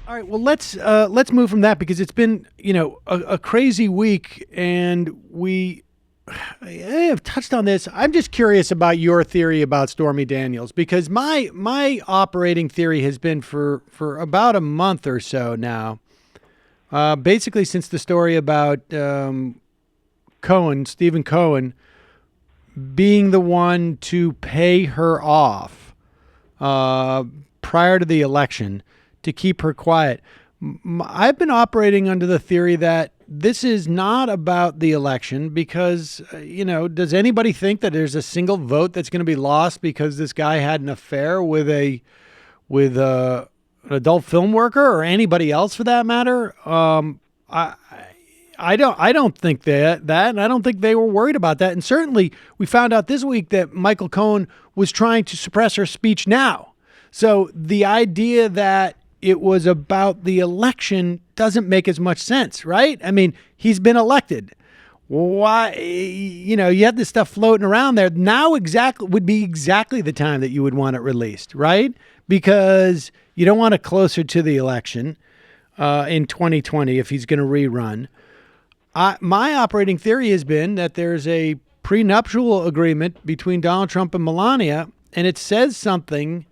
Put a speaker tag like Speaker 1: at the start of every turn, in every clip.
Speaker 1: All right. Well, let's move from that because it's been a crazy week, and I have touched on this. I'm just curious about your theory about Stormy Daniels because my operating theory has been for about a month or so now, basically since the story about Stephen Cohen, being the one to pay her off prior to the election to keep her quiet. I've been operating under the theory that this is not about the election because, does anybody think that there's a single vote that's going to be lost because this guy had an affair with an adult film worker or anybody else for that matter? I don't think that, and I don't think they were worried about that. And certainly we found out this week that Michael Cohen was trying to suppress her speech now. So the idea that it was about the election doesn't make as much sense, right? I mean, he's been elected. Why, you have this stuff floating around there. Now would be exactly the time that you would want it released, right? Because you don't want it closer to the election in 2020 if he's going to rerun. My operating theory has been that there's a prenuptial agreement between Donald Trump and Melania, and it says something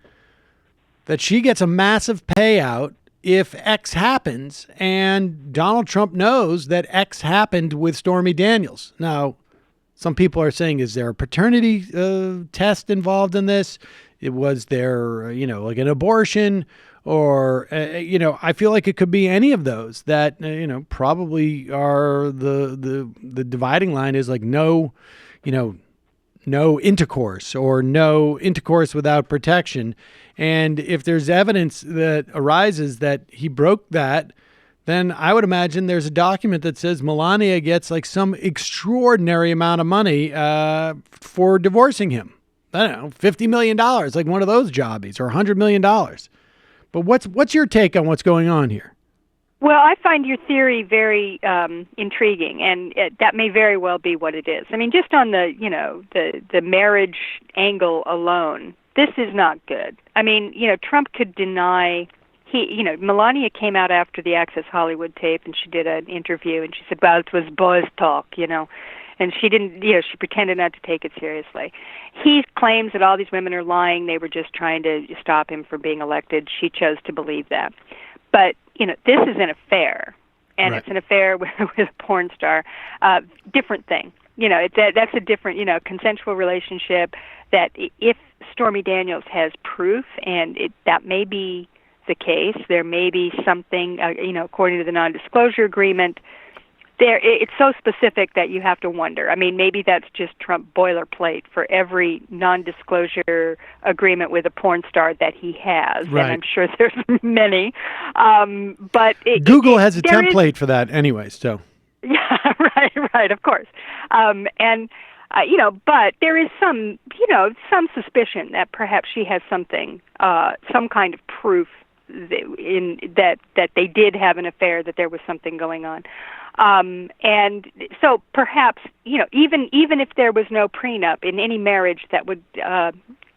Speaker 1: that she gets a massive payout if X happens, and Donald Trump knows that X happened with Stormy Daniels. Now, some people are saying, is there a paternity test involved in this? Was there, like an abortion? Or, I feel like it could be any of those that, probably are the dividing line is like no intercourse or no intercourse without protection. And if there's evidence that arises that he broke that, then I would imagine there's a document that says Melania gets like some extraordinary amount of money for divorcing him. I don't know, $50 million, like one of those jobbies, or $100 million. But what's your take on what's going on here?
Speaker 2: Well, I find your theory very intriguing, and that may very well be what it is. I mean, just on the marriage angle alone, this is not good. I mean, Trump could deny. Melania came out after the Access Hollywood tape, and she did an interview, and she said, "Well, it was boys' talk," and she didn't. She pretended not to take it seriously. He claims that all these women are lying. They were just trying to stop him from being elected. She chose to believe that. But, this is an affair, and right. It's an affair with a porn star. Different thing. That's a different, consensual relationship that if Stormy Daniels has proof, and that may be the case, there may be something, according to the non-disclosure agreement, it's so specific that you have to wonder. I mean, maybe that's just Trump boilerplate for every non-disclosure agreement with a porn star that he has,
Speaker 1: right.
Speaker 2: And I'm sure there's many. But
Speaker 1: Google has a template for that anyway, so.
Speaker 2: Yeah, right, of course. But there is some suspicion that perhaps she has something, some kind of proof that they did have an affair, that there was something going on. And so perhaps, even if there was no prenup in any marriage, that would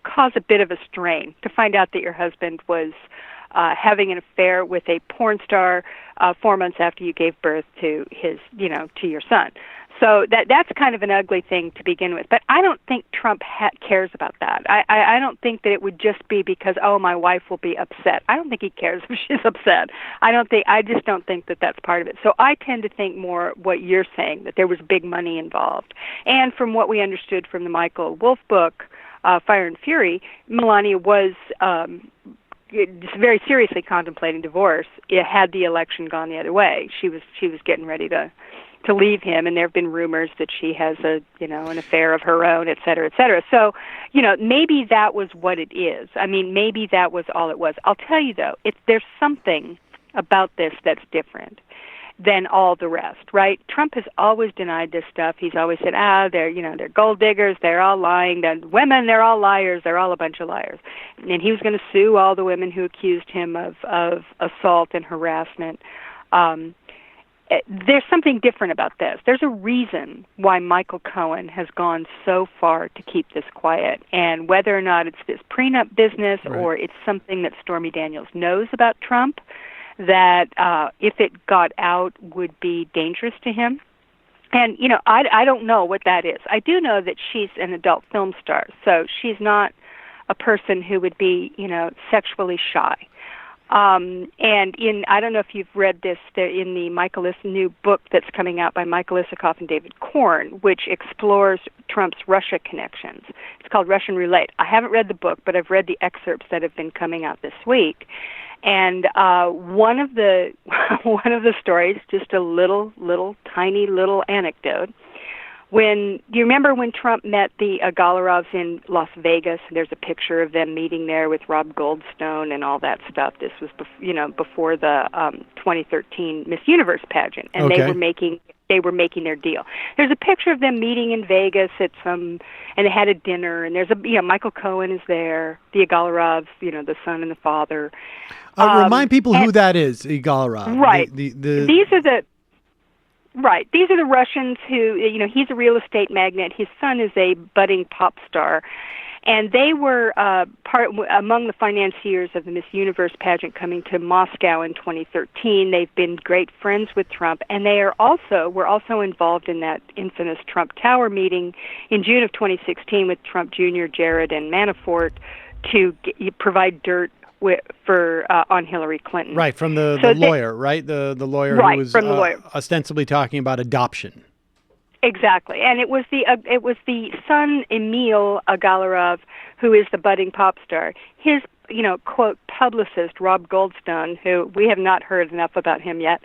Speaker 2: cause a bit of a strain to find out that your husband was having an affair with a porn star 4 months after you gave birth to to your son. So that's kind of an ugly thing to begin with. But I don't think Trump cares about that. I don't think that it would just be because, my wife will be upset. I don't think he cares if she's upset. I just don't think that that's part of it. So I tend to think more what you're saying, that there was big money involved. And from what we understood from the Michael Wolff book, Fire and Fury, Melania was very seriously contemplating divorce. Had the election gone the other way, she was getting ready to leave him, and there have been rumors that she has an affair of her own, et cetera, et cetera. So, maybe that was what it is. I mean, maybe that was all it was. I'll tell you though, there's something about this that's different than all the rest, right? Trump has always denied this stuff. He's always said, they're gold diggers, they're all lying, the women, they're all liars, they're all a bunch of liars. And he was going to sue all the women who accused him of assault and harassment. There's something different about this. There's a reason why Michael Cohen has gone so far to keep this quiet. And whether or not it's this prenup business, right, or it's something that Stormy Daniels knows about Trump, that if it got out would be dangerous to him. And, I don't know what that is. I do know that she's an adult film star, so she's not a person who would be, sexually shy. And I don't know if you've read this, in the new book that's coming out by Michael Isikoff and David Korn, which explores Trump's Russia connections. It's called Russian Roulette. I haven't read the book, but I've read the excerpts that have been coming out this week. And one of the stories, just a tiny little anecdote. Do you remember when Trump met the Galarovs in Las Vegas? There's a picture of them meeting there with Rob Goldstone and all that stuff. This was before the 2013 Miss Universe pageant, and
Speaker 1: okay.
Speaker 2: they were making their deal. There's a picture of them meeting in Vegas and they had a dinner, and there's Michael Cohen is there, the Igalovs, the son and the father.
Speaker 1: Remind people who that is, Igalarov.
Speaker 2: Right.
Speaker 1: These are
Speaker 2: the Russians who, he's a real estate magnate. His son is a budding pop star. And they were among the financiers of the Miss Universe pageant coming to Moscow in 2013. They've been great friends with Trump, and were also involved in that infamous Trump Tower meeting in June of 2016 with Trump Jr., Jared, and Manafort to provide dirt on Hillary Clinton.
Speaker 1: Right, from the lawyer, right? The lawyer who was ostensibly talking about adoption.
Speaker 2: Exactly, and it was the son Emil Galarov, who is the budding pop star. His quote publicist Rob Goldstone, who we have not heard enough about him yet.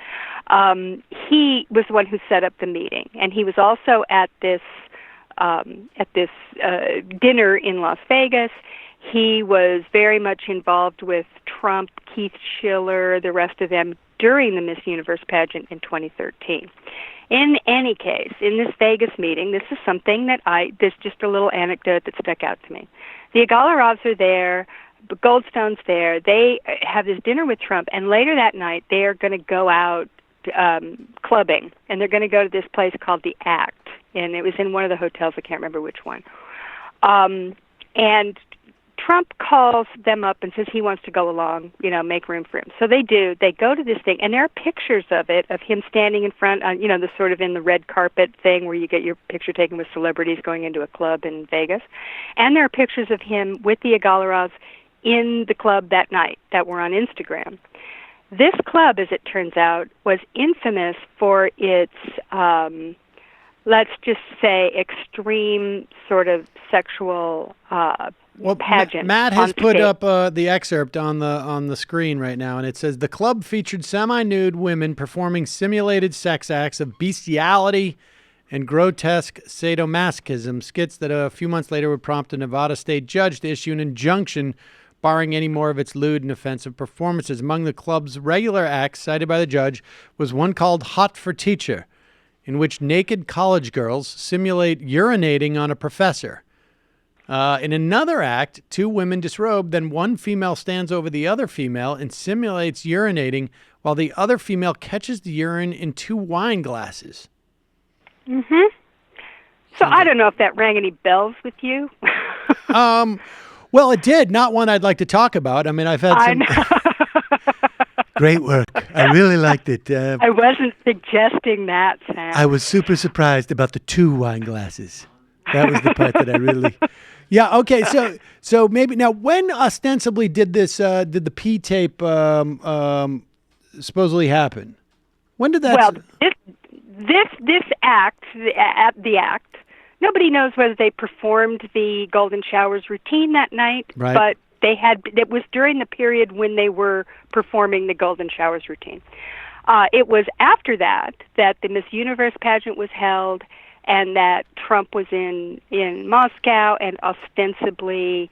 Speaker 2: He was the one who set up the meeting, and he was also at this dinner in Las Vegas. He was very much involved with Trump, Keith Schiller, the rest of them during the Miss Universe pageant in 2013. In any case, in this Vegas meeting, this is something there's just a little anecdote that stuck out to me. The Agalovs are there, Goldstone's there, they have this dinner with Trump, and later that night they are going to go out clubbing, and they're going to go to this place called The Act, and it was in one of the hotels, I can't remember which one. And Trump calls them up and says he wants to go along, make room for him. So they do. They go to this thing, and there are pictures of it, of him standing in front, the sort of in the red carpet thing where you get your picture taken with celebrities going into a club in Vegas. And there are pictures of him with the Agalovs in the club that night that were on Instagram. This club, as it turns out, was infamous for its, let's just say, extreme sort of sexual pageant.
Speaker 1: Matt has put up the excerpt on the screen right now, and it says the club featured semi-nude women performing simulated sex acts of bestiality and grotesque sadomasochism, skits that a few months later would prompt a Nevada state judge to issue an injunction barring any more of its lewd and offensive performances. Among the club's regular acts cited by the judge was one called Hot for Teacher, in which naked college girls simulate urinating on a professor. In another act, two women disrobe, then one female stands over the other female and simulates urinating while the other female catches the urine in two wine glasses.
Speaker 2: Mm-hmm. So I don't know if that rang any bells with you.
Speaker 1: Well, it did. Not one I'd like to talk about. I mean, I've had some great work. I really liked it.
Speaker 2: I wasn't suggesting that, Sam.
Speaker 1: I was super surprised about the two wine glasses. That was the part that I really... Yeah, okay, so maybe... Now, when ostensibly did the P tape supposedly happen? When did that...
Speaker 2: Well, this act, the act, nobody knows whether they performed the Golden Showers routine that night,
Speaker 1: right.
Speaker 2: But it was during the period when they were performing the Golden Showers routine. It was after that the Miss Universe pageant was held, and that Trump was in Moscow, and ostensibly,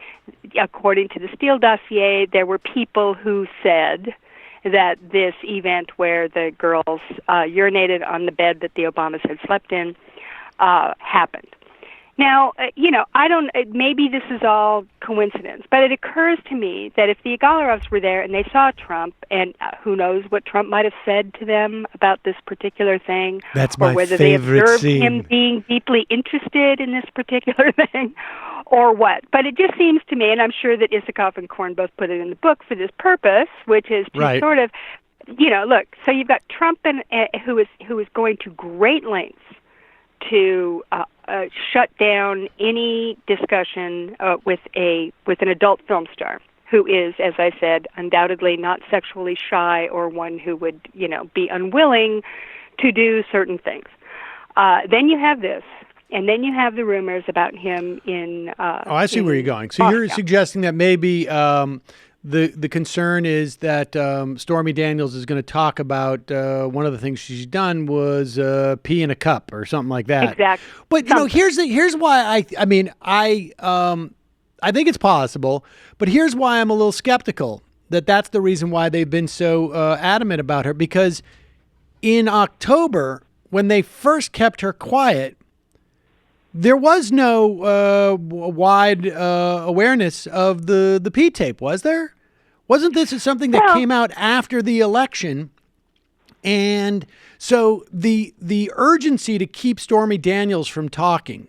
Speaker 2: according to the Steele dossier, there were people who said that this event where the girls urinated on the bed that the Obamas had slept in happened. Now, maybe this is all coincidence, but it occurs to me that if the Agalovs were there and they saw Trump, and who knows what Trump might have said to them about this particular thing,
Speaker 1: that's
Speaker 2: or
Speaker 1: my
Speaker 2: whether
Speaker 1: favorite
Speaker 2: they observed
Speaker 1: scene.
Speaker 2: him being deeply interested in this particular thing, or what. But it just seems to me, and I'm sure that Isikoff and Korn both put it in the book for this purpose, which is to
Speaker 1: right.
Speaker 2: sort of look. So you've got Trump, who is going to great lengths to shut down any discussion with an adult film star who is, as I said, undoubtedly not sexually shy or one who would, be unwilling to do certain things. Then you have this, and then you have the rumors about him in.
Speaker 1: I see where you're going. So you're suggesting that maybe the concern is that Stormy Daniels is going to talk about one of the things she's done was pee in a cup or something like that.
Speaker 2: Exactly.
Speaker 1: But here's why I think it's possible, but here's why I'm a little skeptical that that's the reason why they've been so adamant about her, because in October, when they first kept her quiet, there was no wide awareness of the P tape, was there? Wasn't this something that came out after the election? And so the urgency to keep Stormy Daniels from talking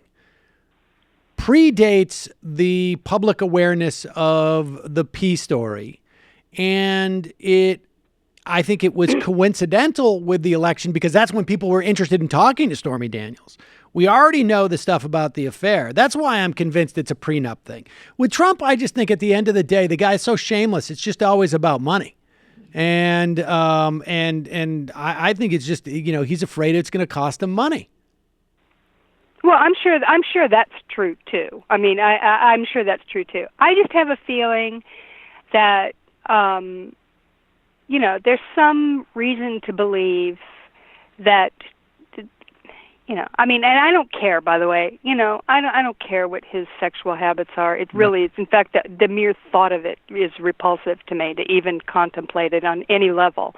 Speaker 1: predates the public awareness of the P story. And I think it was coincidental with the election because that's when people were interested in talking to Stormy Daniels. We already know the stuff about the affair. That's why I'm convinced it's a prenup thing. With Trump, I just think at the end of the day, the guy's so shameless. It's just always about money. And I think it's just, he's afraid it's going to cost him money.
Speaker 2: Well, I'm sure that's true too. I mean, I'm sure that's true too. I just have a feeling that, there's some reason to believe that, and I don't care, by the way, I don't care what his sexual habits are. It really is. In fact, the mere thought of it is repulsive to me to even contemplate it on any level.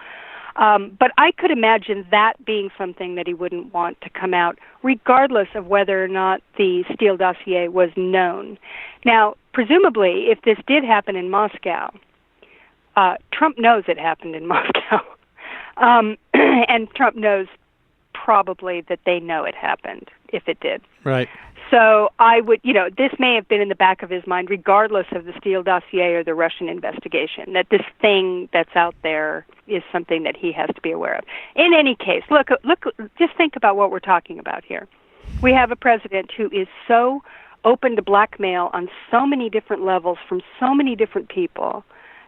Speaker 2: But I could imagine that being something that he wouldn't want to come out, regardless of whether or not the Steele dossier was known. Now, presumably, if this did happen in Moscow, Trump knows it happened in Moscow, and Trump knows probably that they know it happened if it did.
Speaker 1: Right.
Speaker 2: So I would, this may have been in the back of his mind, regardless of the Steele dossier or the Russian investigation, that this thing that's out there is something that he has to be aware of. In any case, look, just think about what we're talking about here. We have a president who is so open to blackmail on so many different levels from so many different people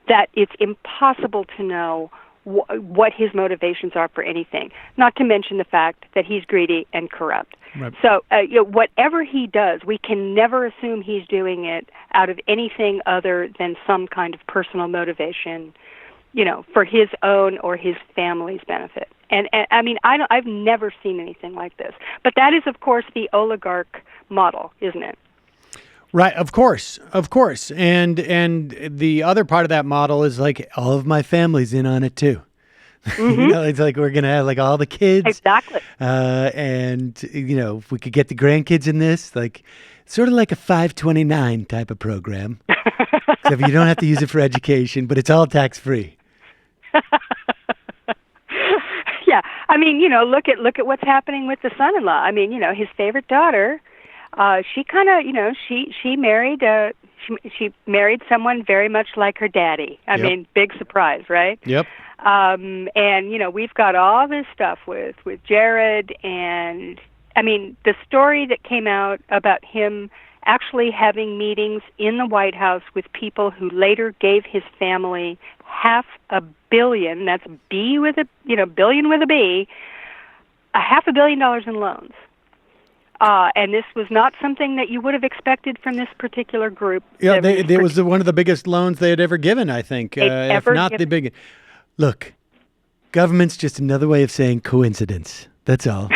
Speaker 2: that it's impossible to know what his motivations are for anything, not to mention the fact that he's greedy and corrupt. Right. So whatever he does, we can never assume he's doing it out of anything other than some kind of personal motivation, for his own or his family's benefit. And I mean, I've never seen anything like this. But that is, of course, the oligarch model, isn't it?
Speaker 1: Right, of course. And the other part of that model is like all of my family's in on it too. Mm-hmm. It's like we're going to have like all the kids.
Speaker 2: Exactly.
Speaker 1: And, if we could get the grandkids in this, like sort of like a 529 type of program. Except you don't have to use it for education, but it's all tax-free.
Speaker 2: Yeah. I mean, look at what's happening with the son-in-law. I mean, his favorite daughter, she kind of, she married she married someone very much like her daddy. I mean, big surprise, right?
Speaker 1: Yep.
Speaker 2: And we've got all this stuff with Jared, and I mean, the story that came out about him actually having meetings in the White House with people who later gave his family $500 million. That's B with a billion with a B. $500 million in loans. And this was not something that you would have expected from this particular group.
Speaker 1: Yeah, it was one of the biggest loans they had ever given, I think, if not the biggest. Look, government's just another way of saying coincidence. That's all.